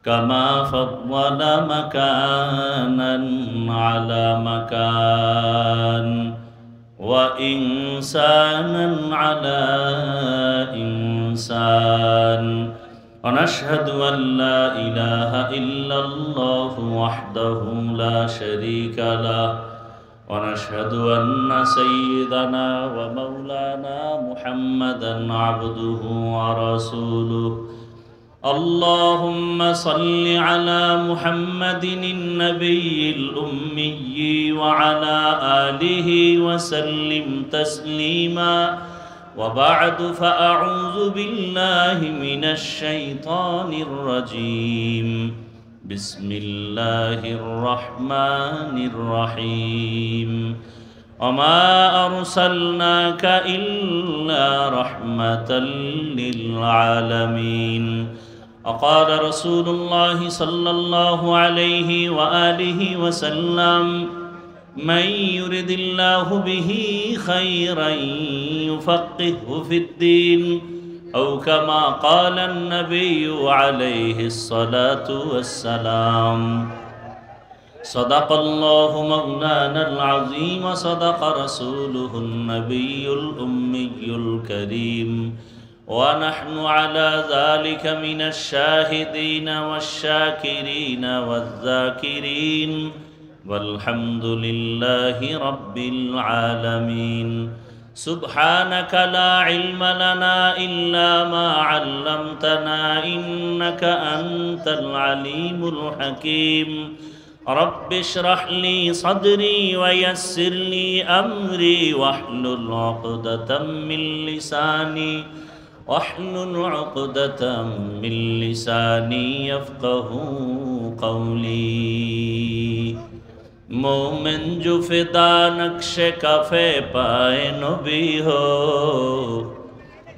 كما فضل مكانا على مكان وإنسانا على إنسان ونشهد أن لا إله إلا الله وحده لا شريك له ونشهد أن سيدنا ومولانا محمدا عبده ورسوله اللهم صل على محمد النبي الأمي وعلى آله وسلم تسليما وبعد فأعوذ بالله من الشيطان الرجيم بسم الله الرحمن الرحيم وما أرسلناك إلا رحمة للعالمين وقال رسول الله صلى الله عليه وآله وسلم من يرد الله به خيرا يفقهه في الدين أو كما قال النبي عليه الصلاة والسلام صدق الله مولانا العظيم وصدق رسوله النبي الأمي الكريم ونحن على ذلك من الشاهدين والشاكرين والذاكرين والحمد لله رب العالمين سبحانك لا علم لنا إلا ما علمتنا إنك أنت العليم الحكيم رب اشرح لي صدري ويسر لي أمري واحلل عقدة من لساني يفقه قولي مومن جو فدا نقش کفے پائے نبی ہو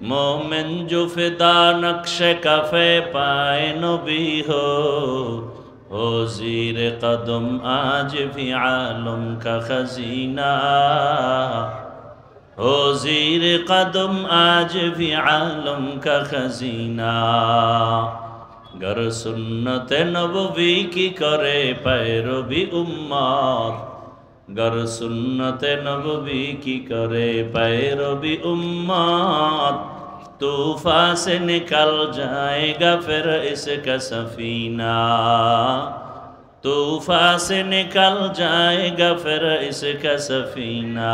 مومن جو فدا نقش کفے پائے نبی ہو زیر قدم آج بھی عالم کا خزینہ ہو زیر قدم آج بھی عالم کا خزینہ گر سنت نبوی کی کرے پیروی امت گر سنت نبوی کی کرے پیروی امت طوفان سے نکل جائے گا پھر اس کا سفینہ طوفان سے نکل جائے گا پھر اس کا سفینہ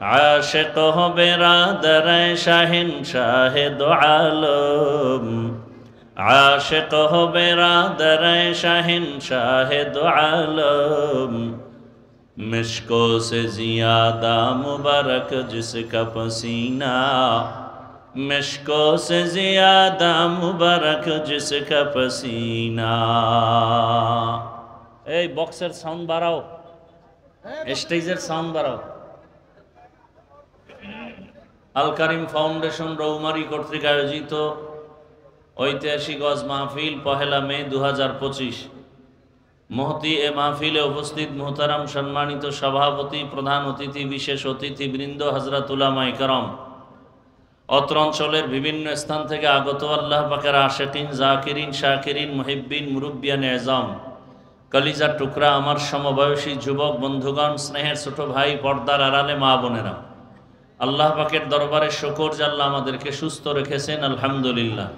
عاشق ہو برادر شہنشاہ دو عالم عاشق ہو برادر شہنشاہ دو عالم مشکوں سے زیادہ مبارک جس کا پسینہ مشکوں سے زیادہ مبارک جس کا پسینہ এই বক্সের সাউন্ড বাড়াও স্টেজের সাউন্ড বাড়াও আল কারিম ফাউন্ডেশন রৌমারী কর্তৃক আয়োজিত ঐতিহাসিক ওয়াজ মাহফিল পহেলা মে 2025 মহতি এ মাহফিলে উপস্থিত মুহতারাম সম্মানিত সভাপতি প্রধান অতিথি বিশেষ অতিথিবৃন্দ হযরত উলামায়ে কেরাম অত্র অঞ্চলের বিভিন্ন স্থান থেকে আগত আল্লাহ পাকের আশিকিন জাকিরিন শাকিরিন মুহিব্বিন মুরব্বিয়ান এজাম কলিজার টুকরা আমার সমবয়সী যুবক বন্ধুগণ স্নেহের ছোট ভাই পর্দার আড়ালে মা বোনেরা আল্লাহ পাকের দরবারে শুকর যে আল্লাহ আমাদেরকে সুস্থ রেখেছেন আলহামদুলিল্লাহ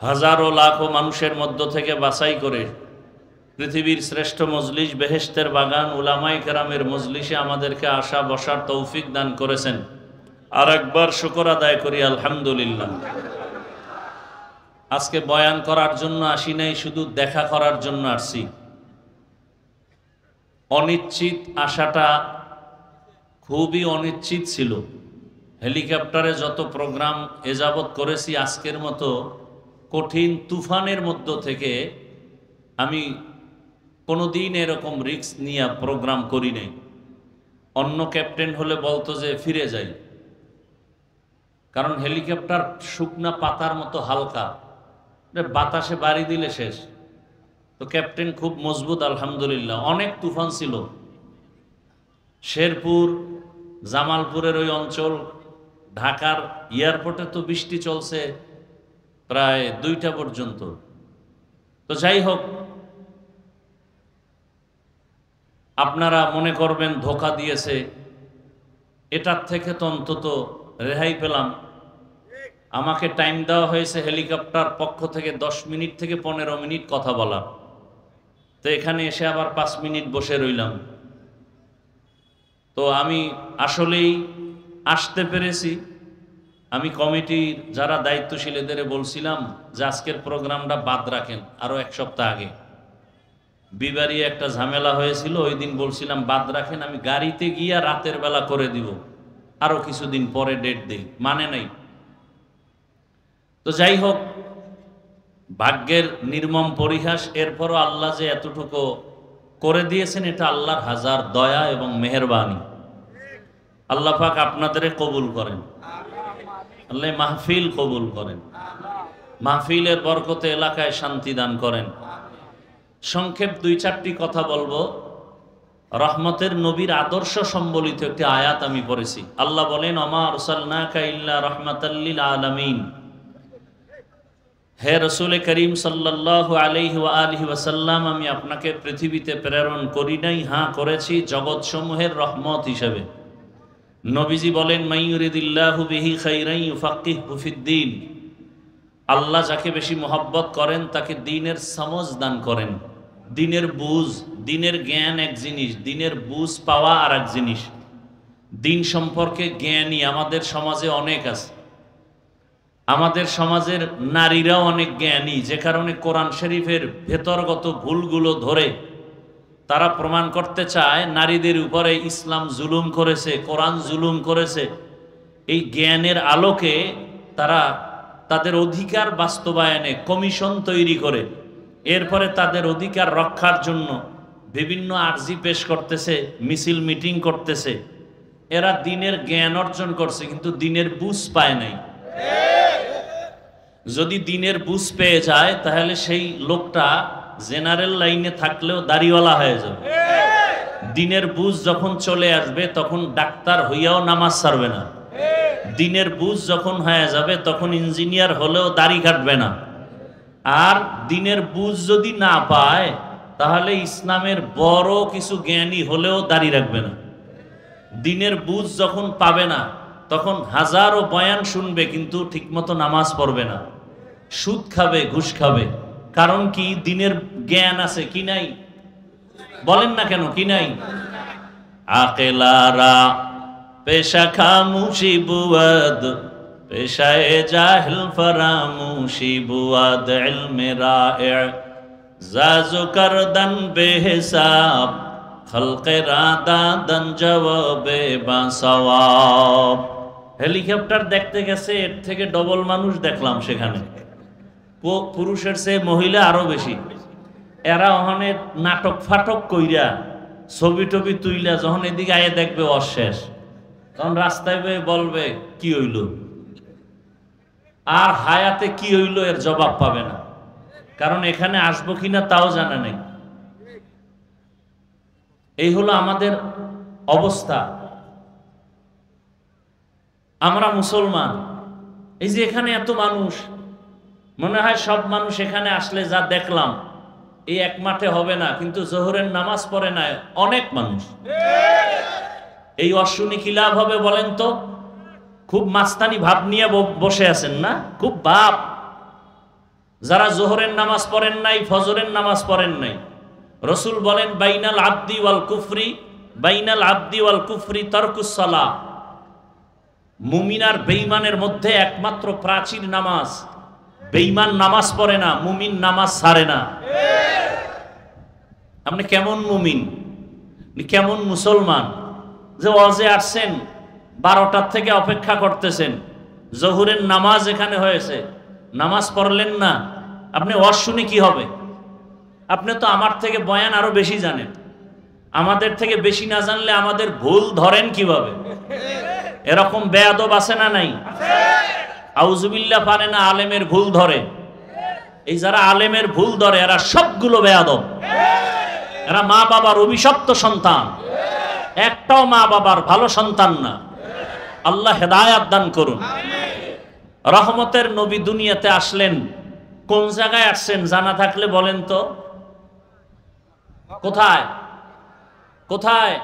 হাজারো লাখো মানুষের মধ্য থেকে বাছাই করে পৃথিবীর শ্রেষ্ঠ মজলিস বেহেশতের বাগান উলামায়ে কেরামের মজলিসে আমাদেরকে আসা বসার তৌফিক দান করেছেন আর একবার শুকর আদায় করি আলহামদুলিল্লাহ আজকে বয়ান করার জন্য আসি নাই শুধু দেখা করার জন্য আসছি অনিশ্চিত আশাটা খুবই অনিশ্চিত ছিল হেলিকপ্টারে যত প্রোগ্রাম এযাবত করেছি আজকের মতো কঠিন তুফানের মধ্য থেকে আমি কোনোদিন এরকম রিস্ক নিয়ে প্রোগ্রাম করি নাই অন্য ক্যাপ্টেন হলে বলতো যে ফিরে যাই কারণ হেলিকপ্টার শুকনা পাতার মতো হালকা বাতাসে বাড়ি দিলে শেষ তো ক্যাপ্টেন খুব মজবুত আলহামদুলিল্লাহ অনেক তুফান ছিল শেরপুর জামালপুরের ওই অঞ্চল ঢাকার এয়ারপোর্টে তো বৃষ্টি চলছে প্রায় 2টা পর্যন্ত। তো যাই হোক, আপনারা মনে করবেন ধোঁকা দিয়েছে, এটার থেকে তো অন্তত রেহাই পেলাম। আমাকে টাইম দেওয়া হয়েছে হেলিকপ্টার পক্ষ থেকে 10 মিনিট থেকে 15 মিনিট কথা বলা, তো এখানে এসে আবার 5 মিনিট বসে রইলাম। তো আমি আসলেই আসতে পেরেছি। আমি কমিটির যারা দায়িত্বশীল এদের বলছিলাম যে আজকের প্রোগ্রামটা বাদ রাখেন, আরও 1 সপ্তাহ আগে বিবারিয়ে একটা ঝামেলা হয়েছিল, ওই দিন বলছিলাম বাদ রাখেন, আমি গাড়িতে গিয়া রাতের বেলা করে দিব, আরও কিছুদিন পরে ডেট দিই, মানে নাই। তো যাই হোক, ভাগ্যের নির্মম পরিহাস, এরপরও আল্লাহ যে এতটুকু করে দিয়েছেন এটা আল্লাহর হাজার দয়া এবং মেহেরবানি। আল্লাহ পাক আপনাদের কবুল করেন, আল্লাহ মাহফিল কবুল করেন, মাহফিলের বরকতে এলাকায় শান্তি দান করেন। সংক্ষেপ 2-4টি কথা বলবো। রহমতের নবীর আদর্শ সম্বলিত একটি আয়াত আমি পড়েছি। আল্লাহ বলেন, ওমা আরসালনাকা ইল্লা রাহমাতাল লিল আলামিন, হে রসুল করিম সাল্লাল্লাহু আলাইহি ওয়া আলিহি ওয়াসাল্লাম, আমি আপনাকে পৃথিবীতে প্রেরণ করি নাই, হ্যাঁ করেছি জগৎসমূহের রহমত হিসেবে। নবীজি বলেন, মাইয়ুরিদিল্লাহু বিহি খাইরান ইউফাক্কিহু ফিদ্দীন, আল্লাহ যাকে বেশি মহব্বত করেন তাকে দ্বীনের সমঝ দান করেন। দ্বীনের বুঝ, দ্বীনের জ্ঞান এক জিনিস, দ্বীনের বুঝ পাওয়া আর এক জিনিস। দ্বীন সম্পর্কে জ্ঞানী আমাদের সমাজে অনেক আছে, আমাদের সমাজের নারীরাও অনেক জ্ঞানী, যে কারণে কোরআন শরীফের ভেতরগত ভুলগুলো ধরে তারা প্রমাণ করতে চায় নারীদের উপরে ইসলাম জুলুম করেছে, কোরআন জুলুম করেছে। এই জ্ঞানের আলোকে তারা তাদের অধিকার বাস্তবায়নে কমিশন তৈরি করে এরপরে তাদের অধিকার রক্ষার জন্য বিভিন্ন আর্জি পেশ করতেছে, মিছিল মিটিং করতেছে। এরা দ্বীনের জ্ঞান অর্জন করছে কিন্তু দ্বীনের বুঝ পায় নাই। যদি দ্বীনের বুঝ পেয়ে যায় তাহলে সেই লোকটা জেনারেল লাইনে থাকলেও দাড়িওয়ালা হয়ে যাবে। দ্বীনের বুঝ যখন চলে আসবে তখন ডাক্তার হইয়াও নামাজ ছাড়বে না। দ্বীনের বুঝ যখন হয়ে যাবে তখন ইঞ্জিনিয়ার হলেও দাড়ি কাটবে না। আর দ্বীনের বুঝ যদি না পায় তাহলে ইসলামের বড় কিছু জ্ঞানী হলেও দাড়ি রাখবে না। দ্বীনের বুঝ যখন পাবে না তখন হাজারো বয়ান শুনবে কিন্তু ঠিকমতো নামাজ পড়বে না, সুদ খাবে, ঘুষ খাবে। কারণ কি? দ্বীনের জ্ঞান আছে কি নাই? বলেন না কেন, কি নাই? আকেলারা পেশা খামুশি বুয়াদ, পেশায়ে জাহিল ফরামুশি বুয়াদ, ইলমে রায়ে জাজু করদন বেহিসাব, খলকে রাদা দন জওয়াবে বাসওয়াব। হেলিকপ্টার দেখতে গেছে, এর থেকে ডবল মানুষ দেখলাম সেখানে, পুরুষের চেয়ে মহিলা আরো বেশি। এরা ওখানে নাটক ফাটক কইরা ছবি টবি তুইলা যখন এদিকে আয়ে দেখবে অশেষ, তখন রাস্তায় বলবে কি হইল, আর হায়াতে কি হইল এর জবাব পাবে না, কারণ এখানে আসবো কিনা তাও জানা নেই। এই হলো আমাদের অবস্থা। আমরা মুসলমান, এই যে এখানে এত মানুষ, মনে হয় সব মানুষ এখানে আসলে যা দেখলাম এই এক মাঠে হবে না, কিন্তু জোহরের নামাজ পড়ে না অনেক মানুষ। এই অশুনি কি লাভ হবে বলেন তো? খুব মাস্তানি ভাব নিয়ে বসে আছেন না? খুব ভাব। যারা জোহরের নামাজ পড়েন নাই, ফজরের নামাজ পড়েন নাই, রসুল বলেন বাইনাল আবদি ওয়াল কুফরি, বাইনাল আবদি ওয়াল কুফরি তারকুস সালাহ। মুমিন আর বেঈমানের মধ্যে একমাত্র প্রাচীর নামাজ। বেঈমান নামাজ পড়ে না, মুমিন নামাজ ছাড়ে না। আপনি কেমন মুমিন, কেমন মুসলমান যে ওয়াজে আসছেন 12টার থেকে অপেক্ষা করতেছেন, জোহরের নামাজ এখানে হয়েছে, নামাজ পড়লেন না, আপনি ওয়াজ শুনে কি হবে? আপনি তো আমার থেকে বয়ান আরো বেশি জানেন, আমাদের থেকে বেশি না জানলে আমাদের ভুল ধরেন কিভাবে? এরকম বেয়াদব আছে না নাই? আউযুবিল্লাহ পারে না, আলেমের ভুল ধরে। এই যারা আলেমের ভুল ধরে এরা সবগুলো বেয়াদব। এরা মা বাবার অভিশপ্ত সন্তান, একটাও মা বাবার ভালো সন্তান না। আল্লাহ হেদায়াত দান করুন। রহমতের নবী দুনিয়াতে আসলেন কোন জায়গায় আসছেন জানা থাকলে বলেন তো? কোথায়? কোথায়?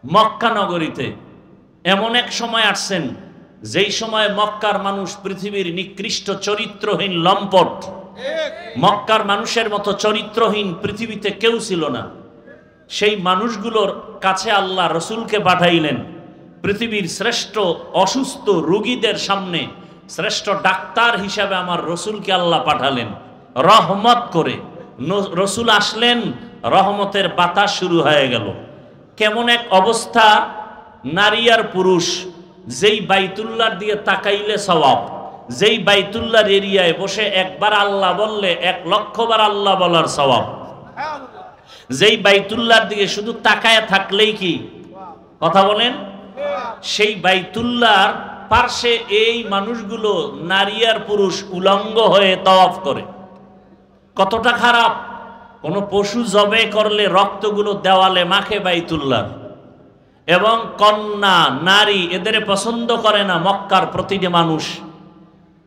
মক্কা নগরীতে। এমন এক সময় আসছেন যেই সময় মক্কার মানুষ পৃথিবীর নিকৃষ্ট চরিত্রহীন লম্পট। মক্কার মানুষের মতো চরিত্রহীন পৃথিবীতে কেউ ছিল না। সেই মানুষগুলোর কাছে আল্লাহ রসুলকে পাঠাইলেন। পৃথিবীর শ্রেষ্ঠ অসুস্থ রোগীদের সামনে শ্রেষ্ঠ ডাক্তার হিসাবে আমার রসুলকে আল্লাহ পাঠালেন রহমত করে। রসুল আসলেন, রহমতের বাতাস শুরু হয়ে গেল। কেমন এক অবস্থা! নারী আর পুরুষ, যেই বাইতুল্লাহর দিয়ে তাকাইলে সওয়াব, যেই বাইতুল্লাহর এরিয়ায় বসে একবার আল্লাহ বললে 1,00,000 বার আল্লাহ বলার সওয়াব, যেই বাইতুল্লাহর দিকে শুধু তাকায় থাকলেই কি কথা বলেন, সেই বাইতুল্লাহর পার্শ্বে এই মানুষগুলো নারী আর পুরুষ উলঙ্গ হয়ে তাওয়াফ করে। কতটা খারাপ! কোন পশু জবে করলে রক্তগুলো দেওয়ালে মাখে বাইতুল্লাহ। এবং কন্যা নারী এদের পছন্দ করে না মক্কার প্রতিটি মানুষ।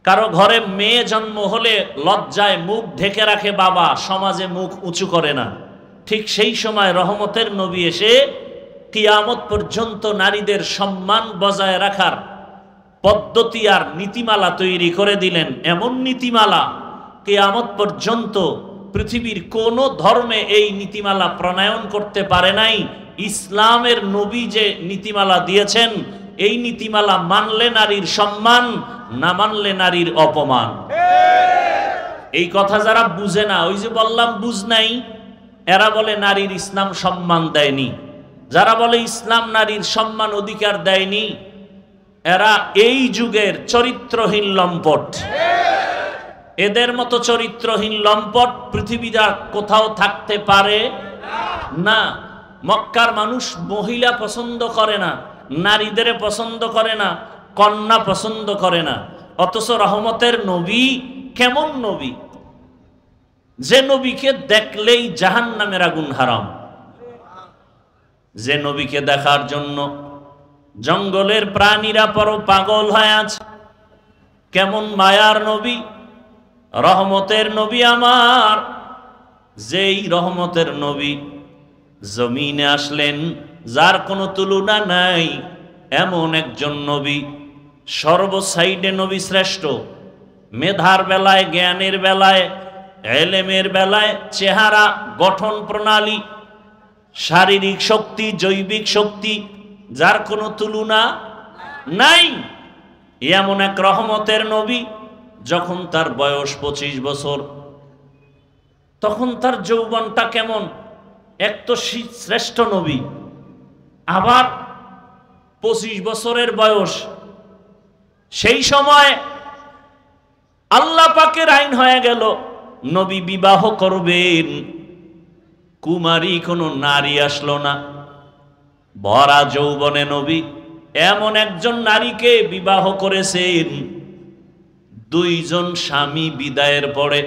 কারো ঘরে মেয়ে জন্ম হলে লজ্জায় মুখ ঢেকে রাখে বাবা, সমাজে মুখ উঁচু করে না। ঠিক সেই সময় রহমতের নবী এসে কিয়ামত পর্যন্ত নারীদের সম্মান বজায় রাখার পদ্ধতি আর নীতিমালা তৈরি করে দিলেন। এমন নীতিমালা কিয়ামত পর্যন্ত পৃথিবীর কোন ধর্মে এই নীতিমালা প্রণয়ন করতে পারে নাই। ইসলামের নবী যে নীতিমালা দিয়েছেন, এই নীতিমালা মানলে নারীর সম্মান, না মানলে নারীর অপমান। এই কথা যারা বুঝে না, ওই যে বললাম বুঝ নাই, এরা বলে নারীর ইসলাম সম্মান দেয়নি। যারা বলে ইসলাম নারীর সম্মান অধিকার দেয়নি, এরা এই যুগের চরিত্রহীন লম্পট। এদের মতো চরিত্রহীন লম্পট পৃথিবীতে কোথাও থাকতে পারে না। মক্কার মানুষ মহিলা পছন্দ করে না, নারীদের পছন্দ করে না, কন্যা পছন্দ করে না। অথচ রহমতের নবী কেমন নবী, যে নবীকে দেখলেই জাহান্নামের আগুন হারাম, যে নবীকে দেখার জন্য জঙ্গলের প্রাণীরা পরো পাগল হয়ে আছে। কেমন মায়ার নবী, রহমতের নবী আমার। যেই রহমতের নবী জমিনে আসলেন, যার কোনো তুলনা নাই, এমন একজন নবী। সর্বসাইডে নবী শ্রেষ্ঠ। মেধার বেলায়, জ্ঞানের বেলায়, এলেমের বেলায়, চেহারা, গঠন প্রণালী, শারীরিক শক্তি, জৈবিক শক্তি, যার কোনো তুলনা নাই। এমন এক রহমতের নবী। যখন তার বয়স 25 বছর, তখন তার যৌবনটা কেমন! এক তো শ্রেষ্ঠ নবী, আবার 25 বছরের বয়স। সেই সময় আল্লাহ পাকের আইন হয়ে গেল, নবী বিবাহ করবেন। কুমারী কোনো নারী আসলো না, ভরা যৌবনে নবী এমন একজন নারীকে বিবাহ করেছেন। 2 জন স্বামী বিদায়ের পরে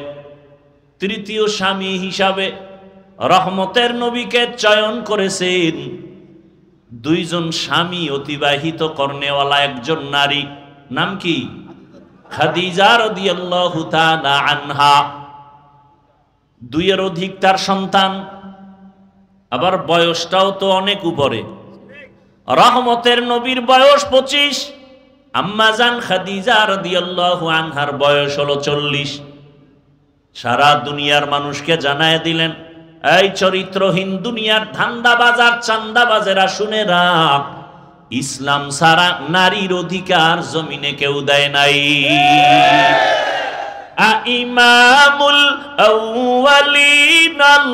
তৃতীয় স্বামী হিসাবে রহমতের নবীকে চয়ন করেছেন। 2 জন স্বামী অতিবাহিত করনেওয়ালা একজন নারী, নাম কি? খাদিজা রাদিয়াল্লাহু তাআলা আনহা। 2 এর অধিক তার সন্তান, আবার বয়সটাও তো অনেক উপরে। রহমতের নবীর বয়স 25, আম্মাজান খাদিজা রাদিয়াল্লাহু আনহার বয়স হলো 40। সারা দুনিয়ার মানুষকে জানায় দিলেন, এই চরিত্রহীন দুনিয়ার ধান্দাবাজার চান্দাবাজেরা শুনে রাখ, ইসলাম ছাড়া নারীর অধিকার জমিনে কেউ দেয় নাই। ইমামুল আউয়ালিন আল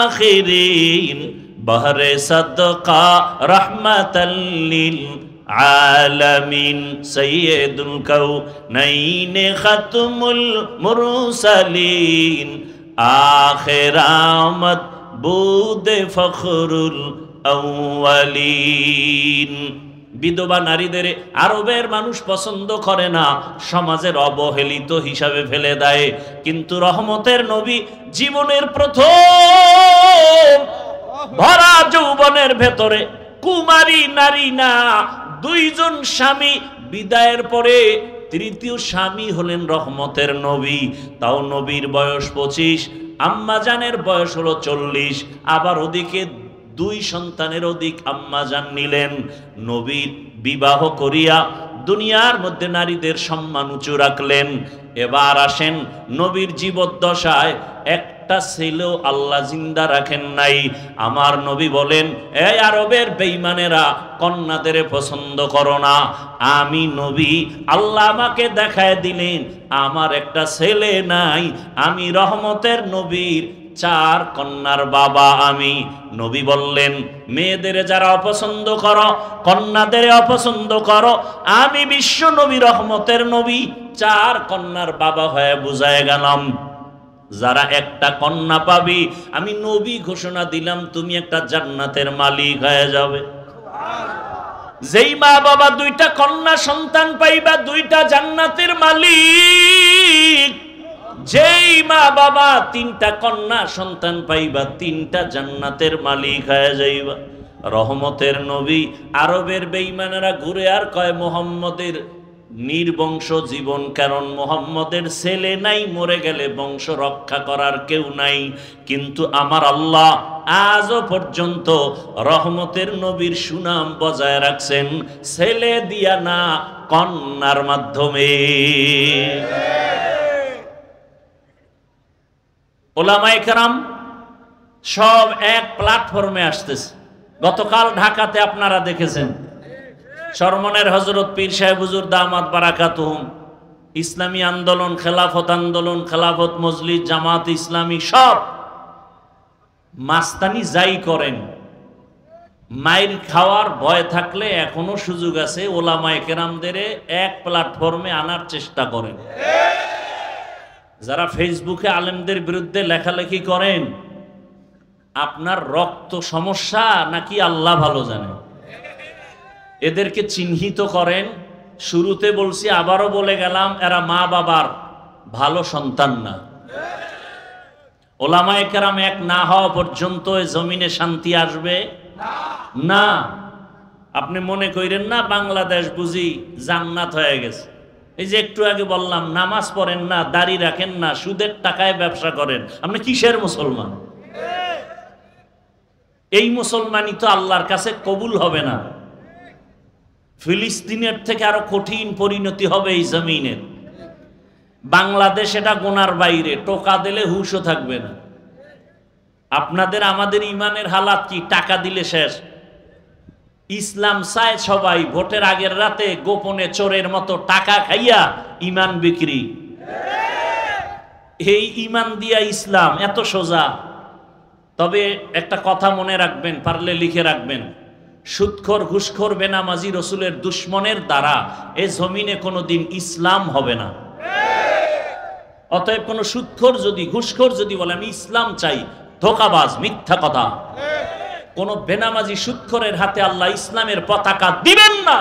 আখিরিন বহরে সাদকা রাহমাতাল লিল আলামিন সাইয়্যিদুল কাউনাইন খাতমুল মুরসালিন আখির আমদ বুদে ফখরুল আউয়ালিন। বিধবা নারীদের আরবের মানুষ পছন্দ করে না, সমাজের অবহেলিত হিসাবে ফেলে দেয়। কিন্তু রহমতের নবী জীবনের প্রথম ভরা যৌবনের ভেতরে কুমারী নারী না, 2 জন স্বামী বিদায়ের পরে তৃতীয় স্বামী হলেন রহমতের নবী, তাও নবীর বয়স 25, আম্মাজানের বয়স হলো 40। আবার ওদিকে 2 সন্তানের অধিক আম্মাজান নিলেন। নবীর বিবাহ করিয়া দুনিয়ার মধ্যে নারীদের সম্মান উঁচু রাখলেন। এবার আসেন, নবীর জীবদ্দশায় একটা ছেলেও আল্লাহ জিন্দা রাখেন নাই। আমার নবী বলেন, এই আরবের বেঈমানেরা কন্যাদের পছন্দ করো না, আমি নবী আল্লাহ আমাকে দেখায় দিলেন আমার একটা ছেলে নাই, আমি রহমতের নবীর 4 কন্যার বাবা। আমি নবী বললেন, মেয়েদের যারা অপছন্দ করো, কন্যাদের অপছন্দ করো, আমি বিশ্ব নবী রহমতের নবী 4 কন্যার বাবা হয়ে বুঝায় গেলাম। যারা একটা কন্যা পাবি, আমি নবী ঘোষণা দিলাম তুমি একটা জান্নাতের মালিক হয়ে যাবে। যেই মা বাবা 2টা কন্যা সন্তান পাইবা, 2টা জান্নাতের মালিক। যেই মা বাবা 3টা কন্যা সন্তান পাইবা, 3টা জান্নাতের মালিক হয়ে যাইবা। রহমতের নবী, আরবের বেঈমানেরা ঘুরে আর কয় মুহাম্মদের নির্বংশ জীবন, কারণ মুহাম্মদের ছেলে নাই, মরে গেলে বংশ রক্ষা করার কেউ নাই। কিন্তু আমার আল্লাহ আজও পর্যন্ত রহমতের নবীর সুনাম বজায় রাখছেন, ছেলে দিয়া না, কন্যার মাধ্যমে। ওলামায়ে কেরাম সব এক প্ল্যাটফর্মে আসতেছে। গতকাল ঢাকাতে আপনারা দেখেছেন, শরমনের হযরত পীর সাহেব হুজুর দামাত বারাকাতুহুম, ইসলামী আন্দোলন, খেলাফত আন্দোলন, খেলাফত মজলিস, জামাত ইসলামী সব মাস্তানি যাই করেন, মাইর খাওয়ার ভয় থাকলে এখনো সুযোগ আছে, ওলামায়ে কেরামদের এক প্ল্যাটফর্মে আনার চেষ্টা করেন। যারা ফেসবুকে আলেমদের বিরুদ্ধে লেখালেখি করেন, আপনার রক্ত সমস্যা নাকি আল্লাহ ভালো জানে, এদেরকে চিহ্নিত করেন। শুরুতে বলছি, আবারও বলে গেলাম, এরা মা বাবার ভালো সন্তান না। ওলামায়ে কেরাম এক না হওয়া পর্যন্ত এ জমিনে শান্তি আসবে না। আপনি মনে করেন না বাংলাদেশ বুঝি জান্নাত হয়ে গেছে। এই যে একটু আগে বললাম, নামাজ পড়েন না, দাড়ি রাখেন না, সুদের টাকায় ব্যবসা করেন, আপনি কিসের মুসলমান? এই মুসলমানই তো আল্লাহর কাছে কবুল হবে না। ফিলিস্তিনের থেকে আরো কঠিন পরিণতি হবে এই জমিনের। বাংলাদেশ এটা গোনার বাইরে, টোকা দিলে হুশও থাকবে না। আপনাদের আমাদের ইমানের হালাত কি? টাকা দিলে শেষ। ইসলাম চায় সবাই ভোটের আগের রাতে গোপনে চোরের মতো টাকা খাইয়া ইমান বিক্রি। এই ইমান দিয়া ইসলাম এত সোজা। তবে একটা কথা মনে রাখবেন, পারলে লিখে রাখবেন, সুদখোর, ঘুষখোর, বেনামাজি রসুলের দুশ্মনের দ্বারা এ জমিনে কোনোদিন ইসলাম হবে না। অতএব কোন সুদখোর যদি, ঘুষখোর যদি বলে আমি ইসলাম চাই, ধোঁকাবাজ, মিথ্যা কথা। কোন বেনামাজি সুদখোরের হাতে আল্লাহ ইসলামের পতাকা দিবেন না,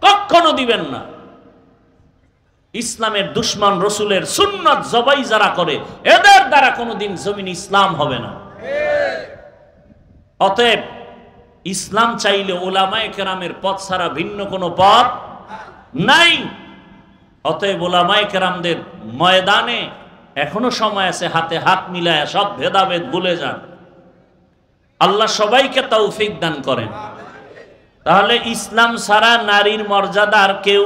কখনো দিবেন না। ইসলামের দুশ্মন, রসুলের সুন্নাত জবাই যারা করে, এদের দ্বারা কোনোদিন জমিন ইসলাম হবে না। অতএব ইসলাম চাইলে ওলামায়ে কেরামের পথ ছাড়া ভিন্ন কোনো পথ নাই। অতএব ওলামায়ে কেরামদের ময়দানে এখনো সময় আছে, হাতে হাত মিলায় সব ভেদাভেদ ভুলে যান। আল্লাহ সবাইকে তৌফিক দান করেন। তাহলে ইসলাম ছাড়া নারীর মর্যাদা আর কেউ।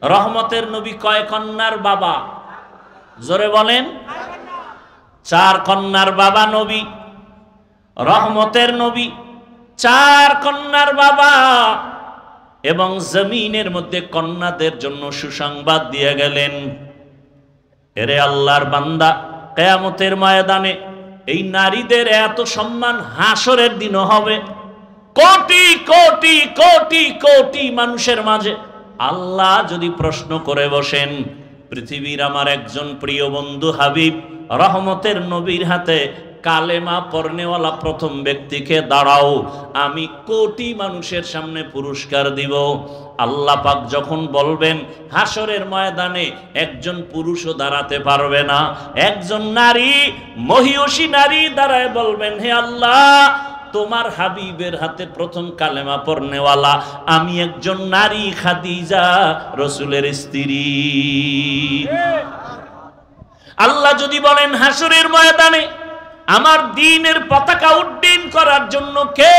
রহমতের নবী কয় কন্যার বাবা? জোরে বলেন। 4 কন্যার বাবা নবী। রহমতের নবী 4 কন্যার বাবা, এবং জমিনের মধ্যে কন্যাদের জন্য সুসংবাদ দিয়ে গেলেন, এরে আল্লাহর বান্দা, কিয়ামতের ময়দানে এই নারীদের এত সম্মান হাসরের দিনও হবে। কোটি কোটি কোটি কোটি মানুষের মাঝে আল্লাহ যদি প্রশ্ন করে বসেন, পৃথিবীর আমার একজন প্রিয় বন্ধু হাবিব রহমতের নবীর হাতে কালেমা পড়নেওয়ালা প্রথম ব্যক্তিকে দাঁড়াও, আমি কোটি মানুষের সামনে পুরস্কার দিব। আল্লাহ পাক যখন বলবেন, হাসরের ময়দানে একজন পুরুষও দাঁড়াতে পারবে না, একজন নারী, মহিয়সী নারী দাঁড়ায় বলবেন, হে আল্লাহ, তোমার হাবিবের হাতে প্রথম কালেমা পড়নেওয়ালা আমি একজন নারী, খাদিজা রাসূলের স্ত্রী। আল্লাহ যদি বলেন হাসরের ময়দানে আমার দ্বীনের পতাকা উড্ডীন করার জন্য কে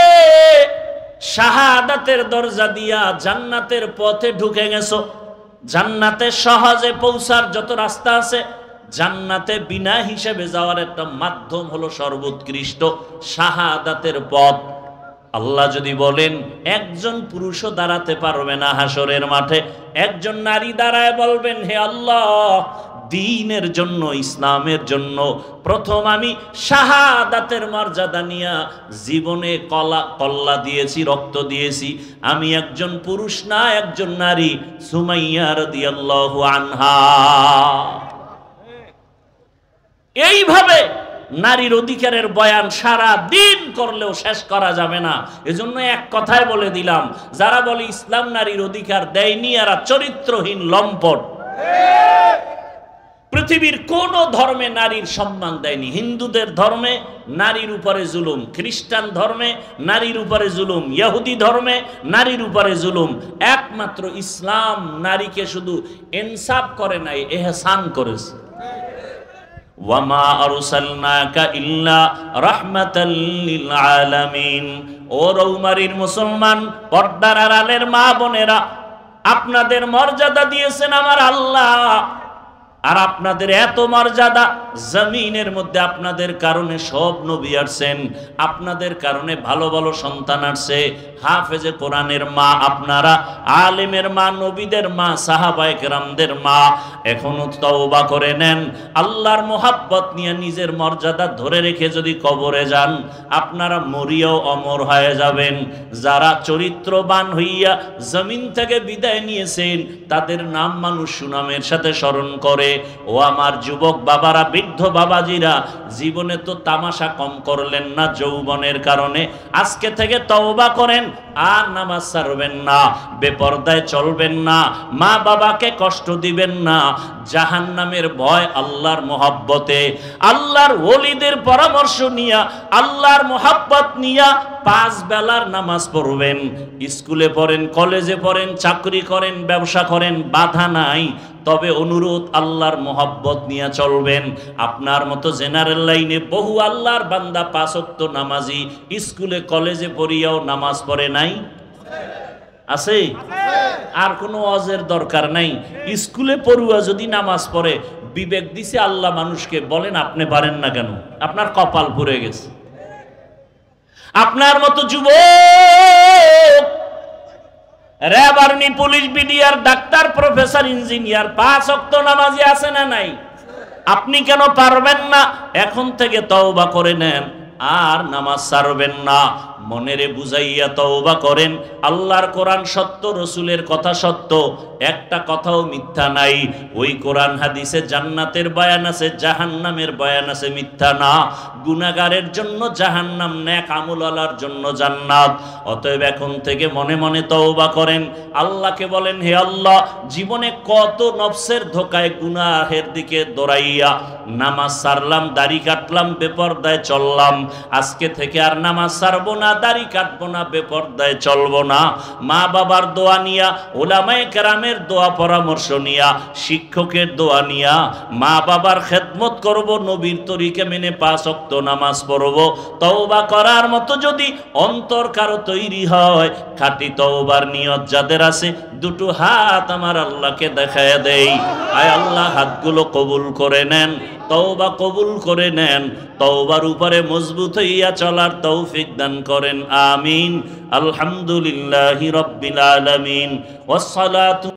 শাহাদাতের দরজা দিয়া জান্নাতের পথে ঢুকে গেছো, জান্নাতে সহজে পৌঁছার যত রাস্তা আছে, জান্নাতে বিনা হিসেবে যাওয়ার একটা মাধ্যম হলো সর্বোৎকৃষ্ট শাহাদাতের পথ। আল্লাহ যদি বলেন একজন পুরুষও দাঁড়াতে পারবে না হাসরের মাঠে, একজন নারী দাঁড়ায় বলবেন হে আল্লাহ দ্বীনের জন্য, ইসলামের জন্য প্রথম আমি শাহাদাতের মর্যাদা নিয়া জীবনে কল্লা দিয়েছি, রক্ত দিয়েছি, আমি একজন পুরুষ না একজন নারী। সুমাইয়া রাদিয়াল্লাহু আনহা। এইভাবে নারীর অধিকারের বয়ান সারা দিন করলেও শেষ করা যাবে না। এজন্য এক কথায় বলে দিলাম, যারা বলে ইসলাম নারীর অধিকার দেয়নি এরা চরিত্রহীন লম্পট। পৃথিবীর কোন ধর্মে নারীর সম্মান দেয়নি। হিন্দুদের ধর্মে নারীর উপরে জুলুম, খ্রিস্টান ধর্মে নারীর উপরে জুলুম, ইহুদি ধর্মে নারীর উপরে জুলুম। একমাত্র ইসলাম নারীকে শুধু ইনসাফ করে নাই, ইহসান করেছে। ওয়ামা আরসালনাকা ইল্লা রাহমাতাল লিল আলামিন। ও রৌমারীর মুসলমান, পর্দার আড়ালের মা বোনেরা, আপনাদের মর্যাদা দিয়েছেন আমার আল্লাহ। আর আপনাদের এত মর্যাদা, জমিনের মধ্যে আপনাদের কারণে সব নবী আসছেন, আপনাদের কারণে ভালো ভালো সন্তান আসছে। হাফেজে কোরআনের মা আপনারা, আলেমের মা, নবীদের মা, সাহাবায়ে কেরামদের মা। এখনো তওবা করে নেন, আল্লাহর মোহাব্বত নিয়ে নিজের মর্যাদা ধরে রেখে যদি কবরে যান আপনারা মরিয়াও অমর হয়ে যাবেন। যারা চরিত্রবান হইয়া জমিন থেকে বিদায় নিয়েছেন তাদের নাম মানুষ সুনামের সাথে স্মরণ করে। ও আমার যুবক বাবারা, বৃদ্ধ বাবাজিরা, জীবনে তো তামাশা কম করলেন না যৌবনের কারণে। আজকে থেকে তওবা করেন, আর নামাজ ছাড়বেন না, বেপরদায় চলবেন না, মা বাবাকে কষ্ট দিবেন না। জাহান্নামের ভয় আল্লাহর মোহাব্বতে, আল্লাহর ওলিদের পরামর্শ নিয়া, আল্লাহর মোহাব্বত নিয়া 5 বেলার নামাজ পড়বেন। স্কুলে পড়েন, কলেজে পড়েন, চাকরি করেন, ব্যবসা করেন, বাধা নাই। তবে অনুরোধ আল্লাহর মোহাব্বত নিয়ে চলবেন। আপনার মতো জেনারেল লাইনে বহু আল্লাহর বান্দা 5 ওয়াক্ত নামাজি, স্কুলে কলেজে পড়িয়াও নামাজ পড়ে নাই, আছে? আর কোনো ওয়াজের দরকার নাই। স্কুলে পড়ুয়া যদি নামাজ পড়ে, বিবেক দিছে আল্লাহ মানুষকে, বলেন আপনি পারেন না কেন? আপনার কপাল পুড়ে গেছে। আপনার মতো যুবক, RAB, army, police, BDR, doctor, professor, engineer 5 ওয়াক্ত নামাজি আছে না নাই? আপনি কেন পারবেন না? এখন থেকে তওবা করে নেন, আর নামাজ ছাড়বেন না। মনেরে বুঝাইয়া তওবা করেন। আল্লাহর কোরআন সত্য, রসুলের কথা সত্য, একটা কথাও মিথ্যা নাই। ওই কোরআন হাদিসে জান্নাতের বয়ান আছে, জাহান্নামের বয়ান আছে, মিথ্যা না। গুনাহগারের জন্য জাহান্নাম, নেক আমলওয়ালার জন্য জান্নাত। অতএব এখন থেকে মনে মনে তওবা করেন। আল্লাহকে বলেন হে আল্লাহ, জীবনে কত নফসের ধোকায় গুনাহের দিকে দৌড়াইয়া নামাজ ছাড়লাম, দাড়ি কাটলাম, বেপরদায় চললাম। আজকে থেকে আর নামাজ ছাড়বো না, দাড়ি কাটবো না, বেপরদায় চলবো না। মা বাবার দোয়া নিয়া, উলামায়ে কেরামের দোয়া পরামর্শ নিয়া, শিক্ষকের দোয়া নিয়া মা বাবার খেদমত করব, নবীর তরিকা মেনে 5 ওয়াক্ত নামাজ পড়ব। তওবা করার মতো যদি অন্তর কারো তৈরি হয়, খাঁটি তওবার নিয়ত যাদের আছে, দুটো হাত আমার আল্লাহকে দেখায় দেই। আয় আল্লাহ, হাতগুলো কবুল করে নেন, তওবা কবুল করে নেন, তওবার উপরে মজবুত হইয়া চলার তৌফিক দান করেন। আমিন। আলহামদুলিল্লাহি রাব্বিল আলামিন। ওয়াসসালাতু